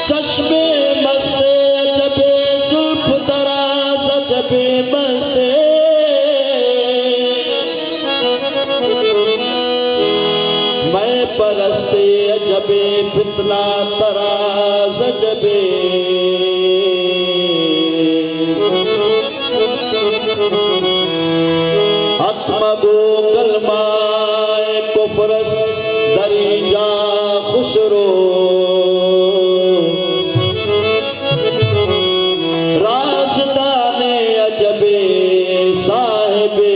चश्मे मस्ते अजबे जुल्फ दराज अजबे मस्ते मैं परस्ते अजबे फितना तराज अजबे अकमगो गलमाए कुफरस दरीजा खुसरो राजदाने अजबे साहिबे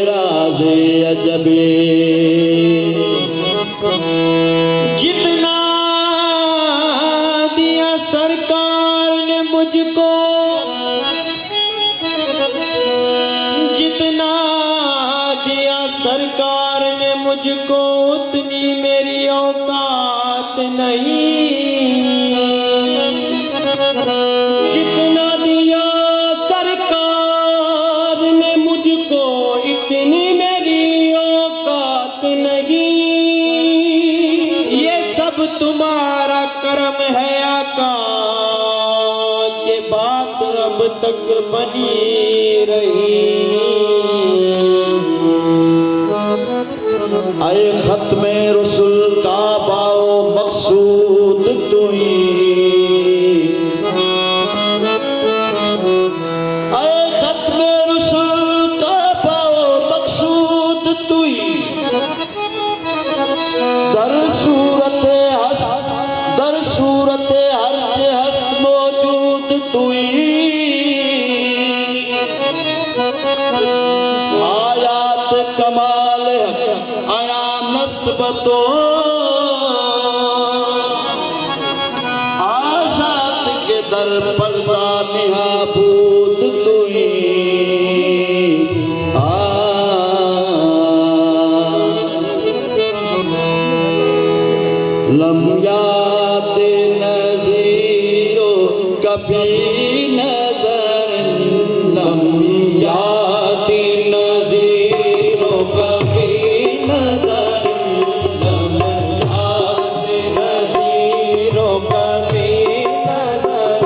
राजे अजबे जितना दिया सरकार ने मुझको जितना दिया सरकार ने मुझको उतनी मेरी औकात नहीं जितना दिया सरकार ने मुझको इतनी मेरी औकात नहीं ये सब तुम्हारा करम है आका ये बात अब तक बनी रही आए खत में रसूल का बाओ मकसूद तुई आए खत में रसूल का बाओ मकसूद तुई दर सूरत हर्ज हस्त मौजूद तुई आयात कमाल आया नस्त बतो आजाद के दर पर्दा निहाबूद तुई लम्यात नज़ीरो कभी नजर लम्यात नज़ीरो कभी नजर लम्यात नज़ीरो कभी नजर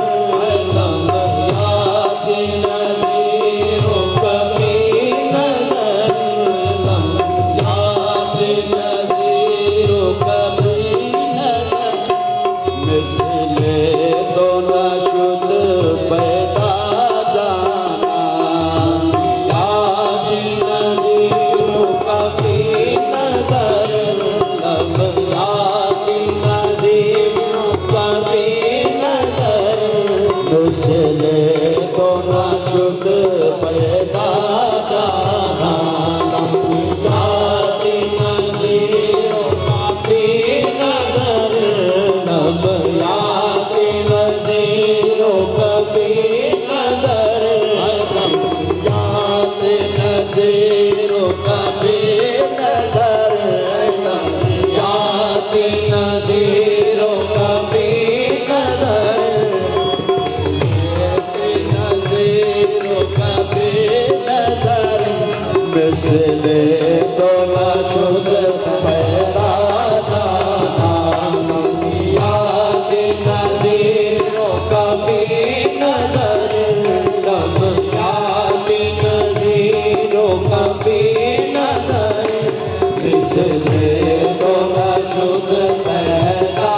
लम्यात नज़ीरो कभी नजर लम्यात नज़ीरो कभी मिसले तो न शुद्ध पैदा जाना याद नज़ीरों का भी नजर लब याद नज़ीरों का भी नजर मिसले तो न शुद्ध पैदा जाना याद नज़ीरों का भी नजर लब याद नज़ीरों का भी नजर याद नज़ीरों का भी नजर याद नज़ीरों का भी नजर नज़ीरों का भी नजर मिसले तो न शुद्ध पैदा जाना याद नज़ीरों का भी नजर लब याद नज़ीरों का भी नजर मिसले तो न शुद्ध पैदा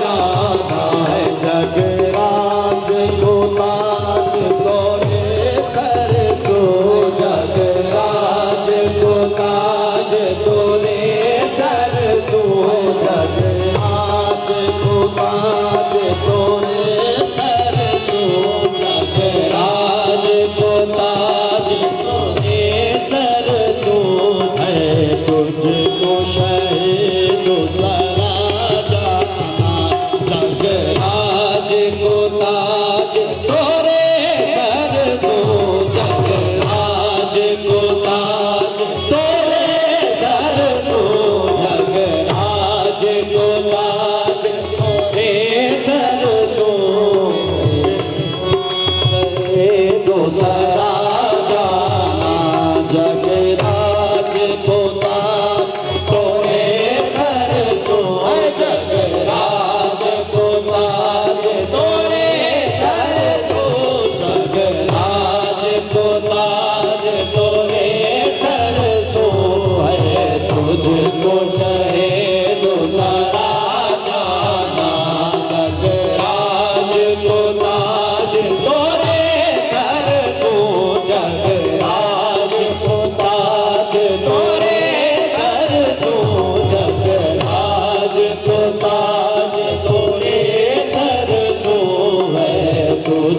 जाना है जगराज को ताज तोरे सर सो जगराज को ताज तोरे सर सो जगराज को ताज तोरे सर सो जगराज को ताज तोरे सर सो है तुझको शहीद सरा जाना जगराज जगराज को ताज तोरे सर सो जगराज को ताज तोरे सर सो जगराज को ताज तोरे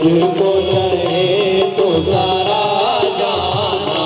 तुझको चाहे तो सारा जाना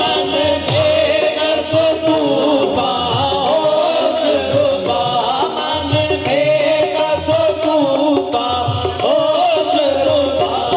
मन बेकस तूफा होश रुबा मन बेकस तूफा होश रुबा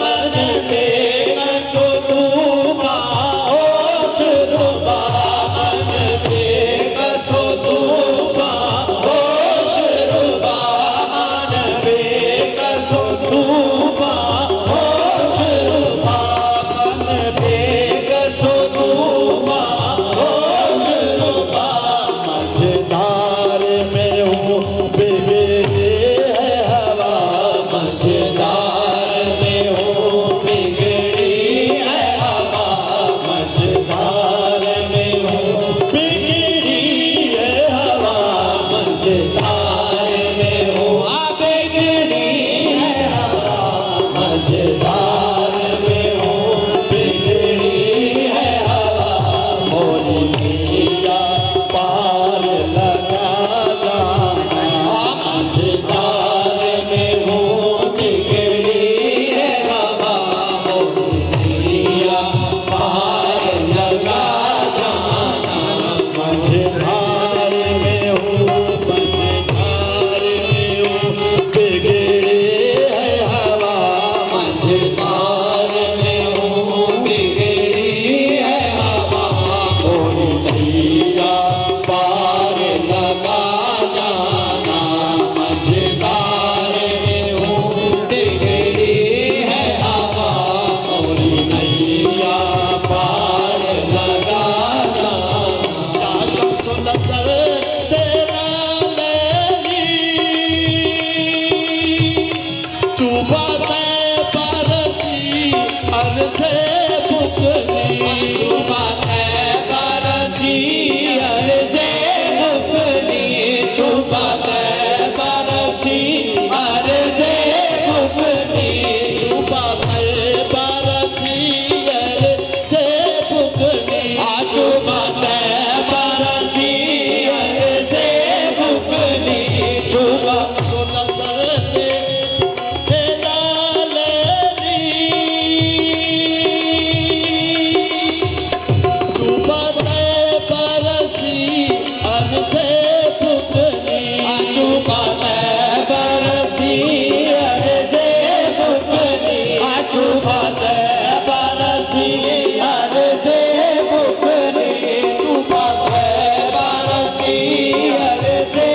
मन बेकस तूफा होश रुबा मन बेकस तूफा होश रुबा मन बेकस तूफा होश रुबा मन बेकस तूफा होश रुबा मझधार में हूँ बिगड़ी है हवा मझधार में हो बिगड़ी है हवा मझधार में हूँ बिगड़ी है हवा मझधार में हो बिगड़ी है हवा मझधार में हूँ बिगड़ी है हवा मोरी नैया पार लगा जाना मझधार में हो बिगड़ी है हवा मोरिया पार लगा जाना मझधार में हूँ बिगड़ी है हवा मझधार में हो बिगड़ी है हवा मोरी नैया पार लगा जाना मझधार में हो बिगड़ी है हवा मोरी नैया पार लगा जाना या शम्स नजर तेरा लेली चुबाते बरसी अर्ज़े बुकनी बात है बरसी अर्ज़े बुकनी चुबात है बरसी अर्ज़े बुकनी चुबाते बरसी अर्ज़े बुकनी चुबात है बरसी अर्ज़े बुकनी चुबात सो नजर तेरा लेली चुबाते बरसी अर्ज़े बुकनी चुबात है बरसी अर्ज़े बुकनी चुबात है बरसी अर्ज़े बुकनी चुबात है बरसी अर्ज़े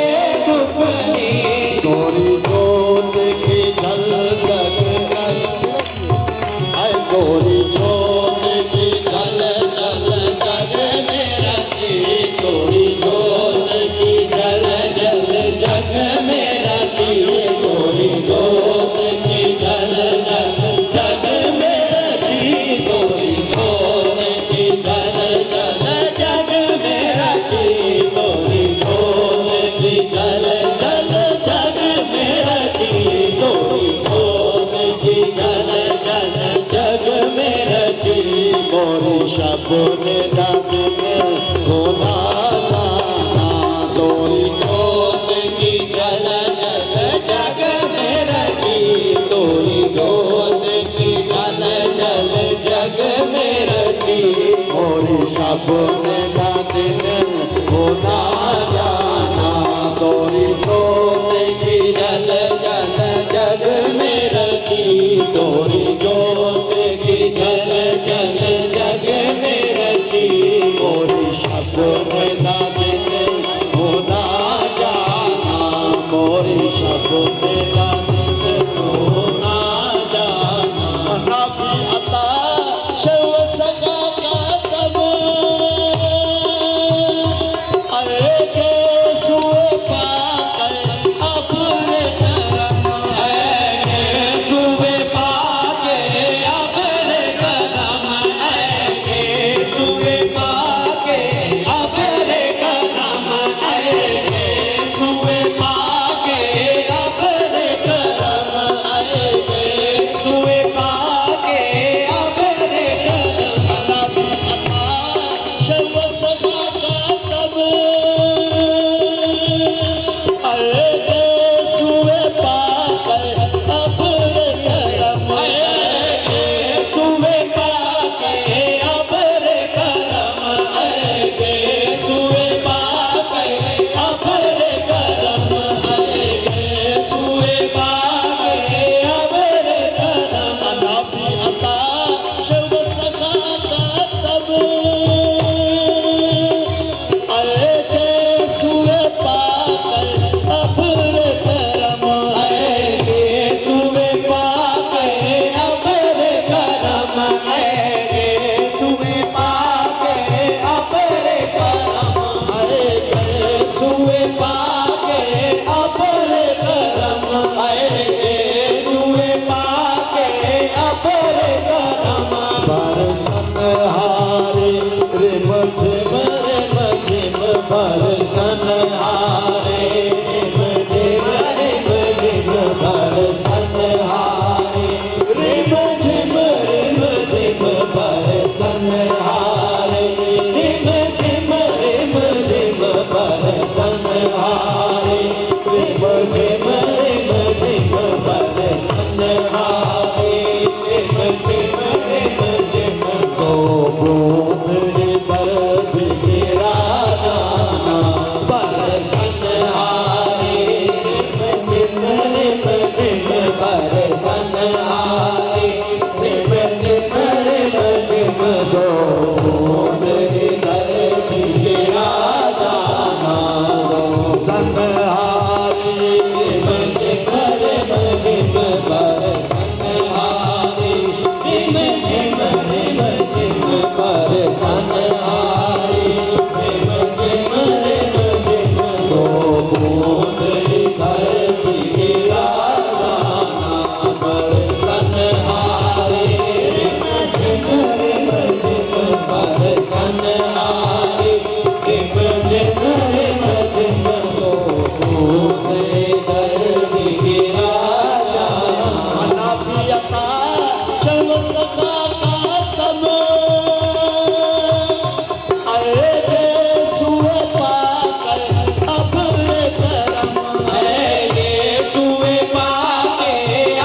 बुकनी गोरी जोत की झलक आय गोरी जोत की जल जल जग मेरा जी गोरी जोत की जल जल जग मेरा जी गोरी जोत की जल जल जग मेरा जी गोरी जोत की जल जल जग मेरा जी गोरी जोत की जल जल जग मेरा जी गोरी जोत की जल जल जग मेरा जी मोरी शब ने दिन होना जाना दोरी जोत की जल जल जग मेरा जी तोरी जोत की जल जल जग मेरा जी मोरी शब ने दिन होना जाना दोरी जोत की जल जल जग मेरा जी तोरी जोत की जल जल जग मेरा जी मोरी शब ने दिन होना जाना मोरी शब ने दिन होना जाना मना भी अता शिव सखा का दम सनहारे रिम झिम दो बूंद दर्द गिरा जाना बरसनहारे रिम झिम बरसनहारे रिम झिम दो बूंद दर्द गिरा जाना सनहारे रिम झिम बरसनहारे रिम झिम बरसनहारे रिम झिम दो बूंद दर्द गिरा जाना बरसनहारे रिम झिम बरसनहारे रिम झिम दो बूंद दर्द गिरा जाना अनाबियता शव सखा कातम आए के सुए पाकर अब्र करम ये सुए पाके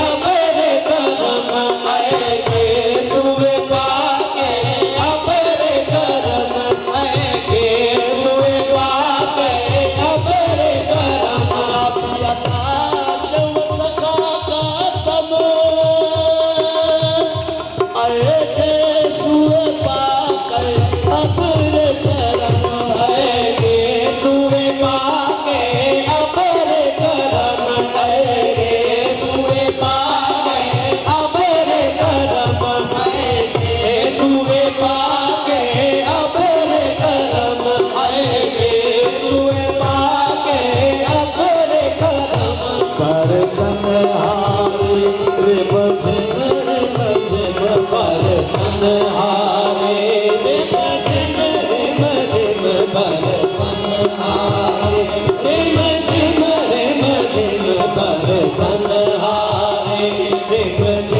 अबर करम आए के सुए पाके अबर करम आए के सुए पाके अबर करम अनाबियता शव सखा कातम आए के सुए पाकर अब्र करम आए के सुए पाके अबर करम आए के सुए पाके अबर करम आए के सुए पाके अबर करम आए के सुए पाके अबर करम बरसनहारे रिम झिम बरसनहारे रिम झिम बरसनहारे रिम झिम बरसनहारे रिम झिम